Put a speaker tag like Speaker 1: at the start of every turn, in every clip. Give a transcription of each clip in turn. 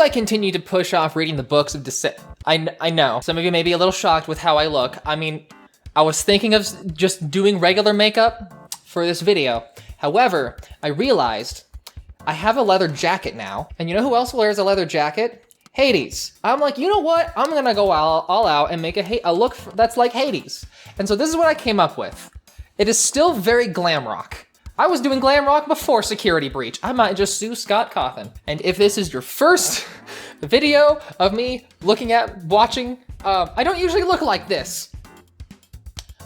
Speaker 1: I continue to push off reading the books of I know, some of you may be a little shocked with how I look. I mean, I was thinking of just doing regular makeup for this video. However, I realized I have a leather jacket now, and you know who else wears a leather jacket? Hades. I'm like, you know what? I'm gonna go all out and make a look that's like Hades. And so this is what I came up with. It is still very glam rock. I was doing glam rock before Security Breach. I might just sue Scott Cawthon. And if this is your first video of me watching, I don't usually look like this,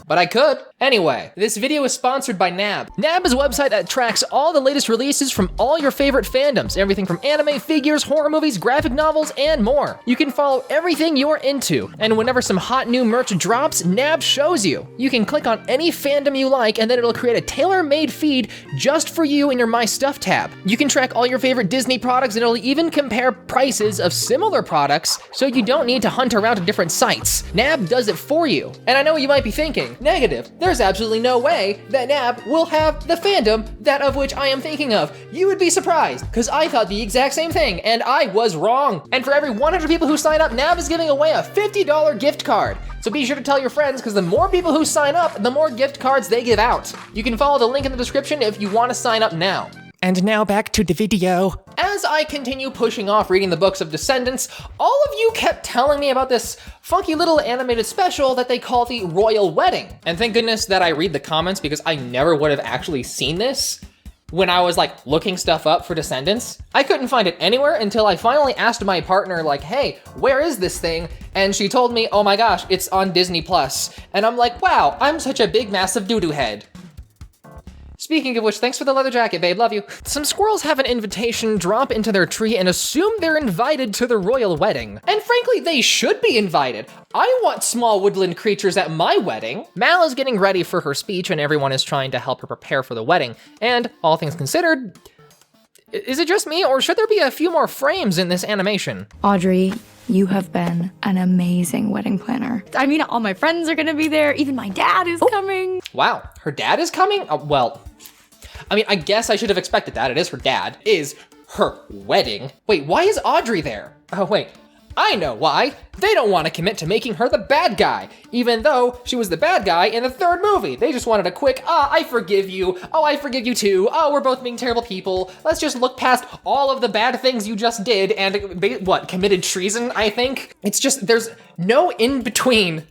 Speaker 1: but I could. Anyway, this video is sponsored by NAB. NAB is a website that tracks all the latest releases from all your favorite fandoms, everything from anime, figures, horror movies, graphic novels, and more. You can follow everything you're into, and whenever some hot new merch drops, NAB shows you. You can click on any fandom you like, and then it'll create a tailor-made feed just for you in your My Stuff tab. You can track all your favorite Disney products, and it'll even compare prices of similar products, so you don't need to hunt around to different sites. NAB does it for you. And I know what you might be thinking, negative. There's absolutely no way that NAB will have the fandom that of which I am thinking of. You would be surprised, because I thought the exact same thing, and I was wrong. And for every 100 people who sign up, NAB is giving away a $50 gift card. So be sure to tell your friends, because the more people who sign up, the more gift cards they give out. You can follow the link in the description if you want to sign up now. And now back to the video. As I continue pushing off reading the books of Descendants, all of you kept telling me about this funky little animated special that they call the Royal Wedding. And thank goodness that I read the comments, because I never would have actually seen this when I was like looking stuff up for Descendants. I couldn't find it anywhere until I finally asked my partner, like, hey, where is this thing? And she told me, oh my gosh, it's on Disney Plus. And I'm like, wow, I'm such a big massive doo-doo head. Speaking of which, thanks for the leather jacket, babe, love you. Some squirrels have an invitation drop into their tree and assume they're invited to the royal wedding. And frankly, they should be invited. I want small woodland creatures at my wedding. Mal is getting ready for her speech and everyone is trying to help her prepare for the wedding. And all things considered, is it just me or should there be a few more frames in this animation?
Speaker 2: Audrey, you have been an amazing wedding planner. I mean, all my friends are gonna be there. Even my dad is coming.
Speaker 1: Wow, her dad is coming? Well, I mean, I guess I should have expected that. It is her dad. Is her wedding. Wait, why is Audrey there? Oh, wait. I know why. They don't want to commit to making her the bad guy, even though she was the bad guy in the third movie. They just wanted a quick, I forgive you. Oh, I forgive you too. Oh, we're both being terrible people. Let's just look past all of the bad things you just did and, committed treason, I think? It's just, there's no in-between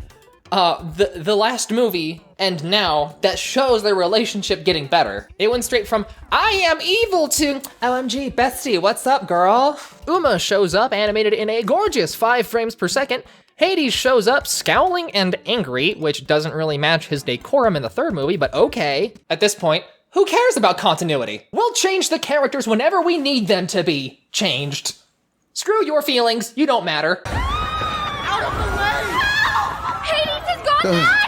Speaker 1: the last movie and now that shows their relationship getting better. It went straight from, I am evil to, OMG, bestie, what's up, girl? Uma shows up animated in a gorgeous 5 frames per second. Hades shows up scowling and angry, which doesn't really match his decorum in the third movie, but okay. At this point, who cares about continuity? We'll change the characters whenever we need them to be changed. Screw your feelings, you don't matter.
Speaker 3: Out of the way! Hades has gone mad!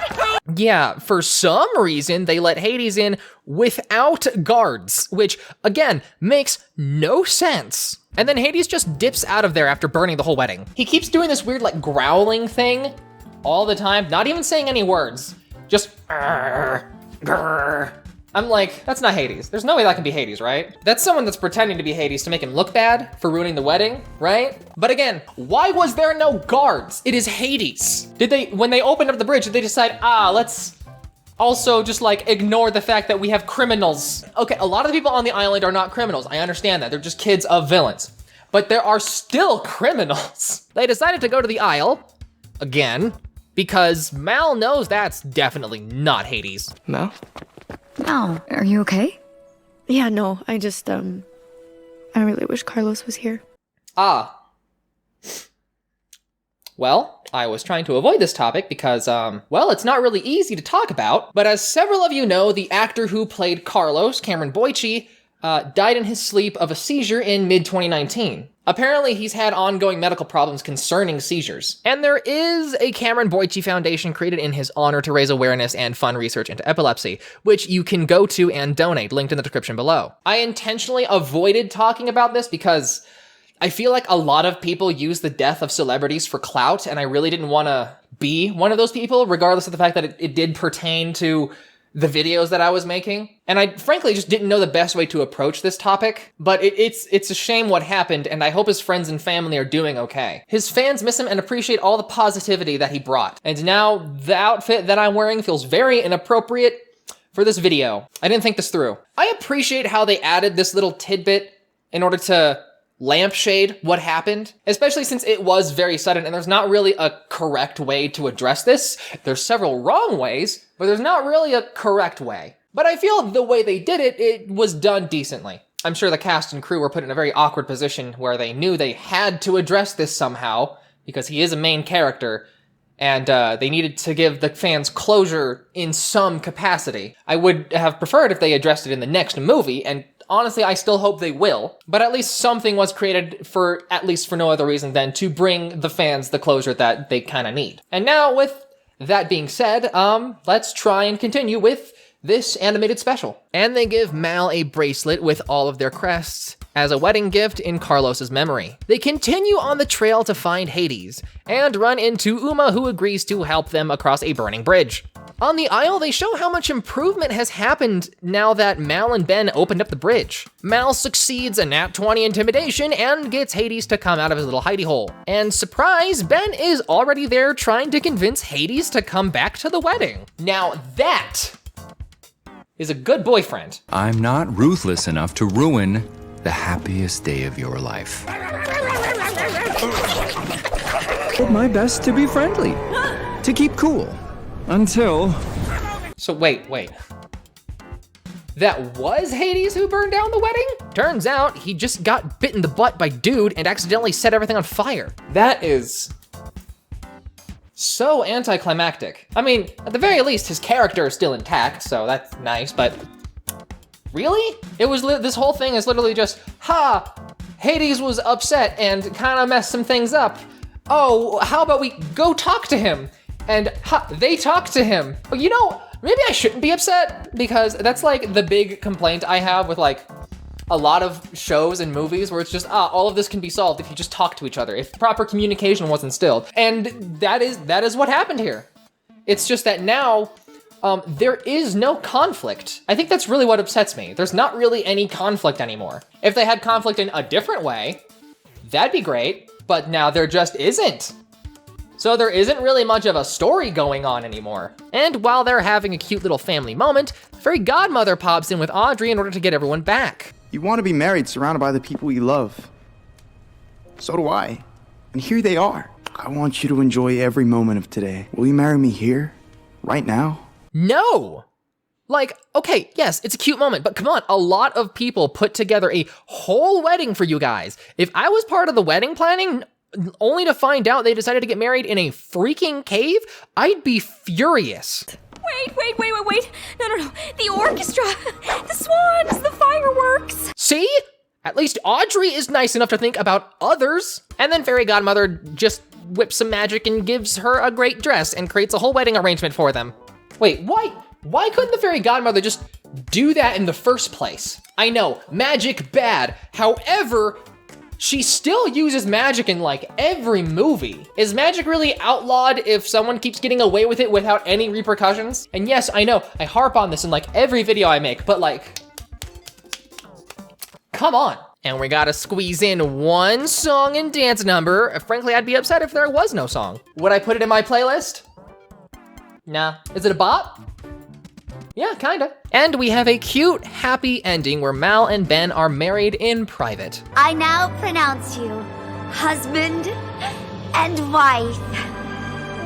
Speaker 1: Yeah, for some reason, they let Hades in without guards, which, again, makes no sense. And then Hades just dips out of there after burning the whole wedding. He keeps doing this weird, like, growling thing all the time, not even saying any words. Just, grr, grr. I'm like, that's not Hades. There's no way that can be Hades, right? That's someone that's pretending to be Hades to make him look bad for ruining the wedding, right? But again, why was there no guards? It is Hades. When they opened up the bridge, did they decide, let's also just like ignore the fact that we have criminals? Okay, a lot of the people on the island are not criminals. I understand that, they're just kids of villains. But there are still criminals. They decided to go to the Isle, again, because Mal knows that's definitely not Hades.
Speaker 4: Mal?
Speaker 2: Mal, are you okay?
Speaker 4: Yeah, no, I just, I really wish Carlos was here.
Speaker 1: Well, I was trying to avoid this topic because, well, it's not really easy to talk about, but as several of you know, the actor who played Carlos, Cameron Boyce, died in his sleep of a seizure in mid-2019. Apparently, he's had ongoing medical problems concerning seizures. And there is a Cameron Boyce Foundation created in his honor to raise awareness and fund research into epilepsy, which you can go to and donate, linked in the description below. I intentionally avoided talking about this because I feel like a lot of people use the death of celebrities for clout, and I really didn't want to be one of those people, regardless of the fact that it did pertain to the videos that I was making. And I frankly just didn't know the best way to approach this topic. But it's a shame what happened, and I hope his friends and family are doing okay. His fans miss him and appreciate all the positivity that he brought. And now the outfit that I'm wearing feels very inappropriate for this video. I didn't think this through. I appreciate how they added this little tidbit in order to lampshade what happened, especially since it was very sudden and there's not really a correct way to address this. There's several wrong ways, but there's not really a correct way. But I feel the way they did it, it was done decently. I'm sure the cast and crew were put in a very awkward position where they knew they had to address this somehow because he is a main character, and they needed to give the fans closure in some capacity. I would have preferred if they addressed it in the next movie, and honestly, I still hope they will, but at least something was created for no other reason than to bring the fans the closure that they kind of need. And now, with that being said, let's try and continue with this animated special. And they give Mal a bracelet with all of their crests as a wedding gift in Carlos's memory. They continue on the trail to find Hades, and run into Uma, who agrees to help them across a burning bridge. On the Isle, they show how much improvement has happened now that Mal and Ben opened up the bridge. Mal succeeds a nat 20 intimidation and gets Hades to come out of his little hidey hole. And surprise, Ben is already there trying to convince Hades to come back to the wedding. Now that is a good boyfriend.
Speaker 5: I'm not ruthless enough to ruin the happiest day of your life.
Speaker 6: Did my best to be friendly, to keep cool, until...
Speaker 1: So wait. That was Hades who burned down the wedding? Turns out he just got bit in the butt by Dude and accidentally set everything on fire. That is so anticlimactic. I mean, at the very least, his character is still intact, so that's nice, but really? This whole thing is literally just, Hades was upset and kind of messed some things up. Oh, how about we go talk to him? And they talk to him. But you know, maybe I shouldn't be upset, because that's like the big complaint I have with like a lot of shows and movies where it's just, all of this can be solved if you just talk to each other, if proper communication was instilled. And that is what happened here. It's just that now, there is no conflict. I think that's really what upsets me. There's not really any conflict anymore. If they had conflict in a different way, that'd be great, but now there just isn't. So there isn't really much of a story going on anymore. And while they're having a cute little family moment, Fairy Godmother pops in with Audrey in order to get everyone back.
Speaker 7: You want to be married surrounded by the people you love. So do I. And here they are. I want you to enjoy every moment of today. Will you marry me here? Right now?
Speaker 1: No! Like, okay, yes, it's a cute moment, but come on, a lot of people put together a whole wedding for you guys. If I was part of the wedding planning, only to find out they decided to get married in a freaking cave, I'd be furious.
Speaker 3: Wait. No. The orchestra, the swans, the fireworks.
Speaker 1: See? At least Audrey is nice enough to think about others. And then Fairy Godmother just whips some magic and gives her a great dress and creates a whole wedding arrangement for them. Wait, why couldn't the Fairy Godmother just do that in the first place? I know, magic bad. However, she still uses magic in like every movie. Is magic really outlawed if someone keeps getting away with it without any repercussions? And yes, I know, I harp on this in like every video I make, but like, come on. And we gotta squeeze in one song and dance number. Frankly, I'd be upset if there was no song. Would I put it in my playlist? Nah. Is it a bop? Yeah, kinda. And we have a cute, happy ending where Mal and Ben are married in private.
Speaker 3: I now pronounce you husband and wife.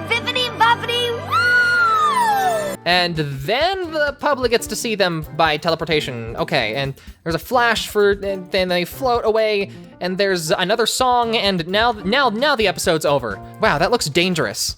Speaker 3: Bippity boppity woo!
Speaker 1: And then the public gets to see them by teleportation. Okay, and there's a flash and then they float away, and there's another song, and now the episode's over. Wow, that looks dangerous.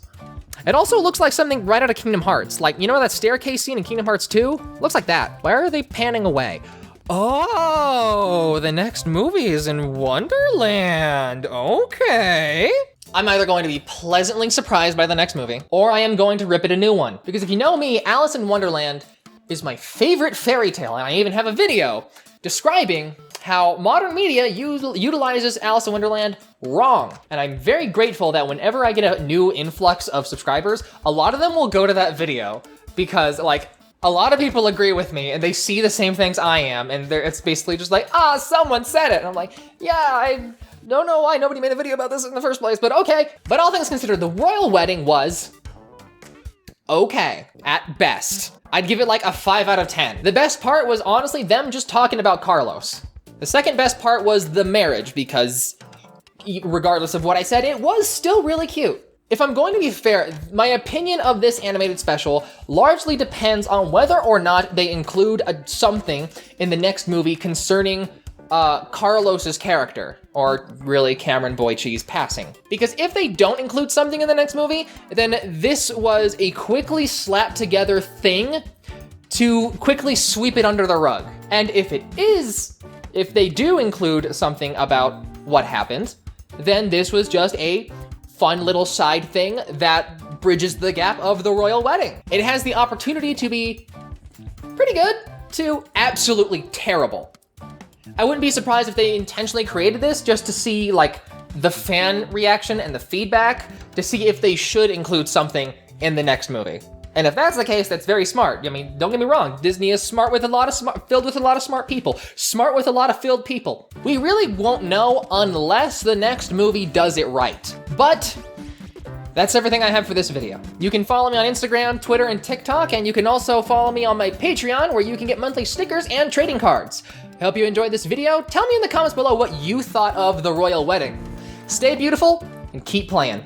Speaker 1: It also looks like something right out of Kingdom Hearts. Like, you know that staircase scene in Kingdom Hearts 2? Looks like that. Where are they panning away? Oh, the next movie is in Wonderland. Okay. I'm either going to be pleasantly surprised by the next movie, or I am going to rip it a new one. Because if you know me, Alice in Wonderland is my favorite fairy tale, and I even have a video describing how modern media utilizes Alice in Wonderland wrong. And I'm very grateful that whenever I get a new influx of subscribers, a lot of them will go to that video, because like, A lot of people agree with me, and they see the same things I am, and it's basically just like, someone said it. And I'm like, yeah, I don't know why nobody made a video about this in the first place, but okay. But all things considered, the royal wedding was okay, at best. I'd give it like a 5 out of 10. The best part was honestly them just talking about Carlos. The second best part was the marriage, because regardless of what I said, it was still really cute. If I'm going to be fair, my opinion of this animated special largely depends on whether or not they include something in the next movie concerning Carlos's character, or really Cameron Boyce's passing. Because if they don't include something in the next movie, then this was a quickly slapped together thing to quickly sweep it under the rug. And if they do include something about what happened, then this was just a fun little side thing that bridges the gap of the royal wedding. It has the opportunity to be pretty good to absolutely terrible. I wouldn't be surprised if they intentionally created this just to see like the fan reaction and the feedback to see if they should include something in the next movie. And if that's the case, that's very smart. I mean, don't get me wrong, Disney is filled with a lot of smart people. Smart with a lot of filled people. We really won't know unless the next movie does it right. But that's everything I have for this video. You can follow me on Instagram, Twitter, and TikTok, and you can also follow me on my Patreon, where you can get monthly stickers and trading cards. I hope you enjoyed this video. Tell me in the comments below what you thought of the royal wedding. Stay beautiful and keep playing.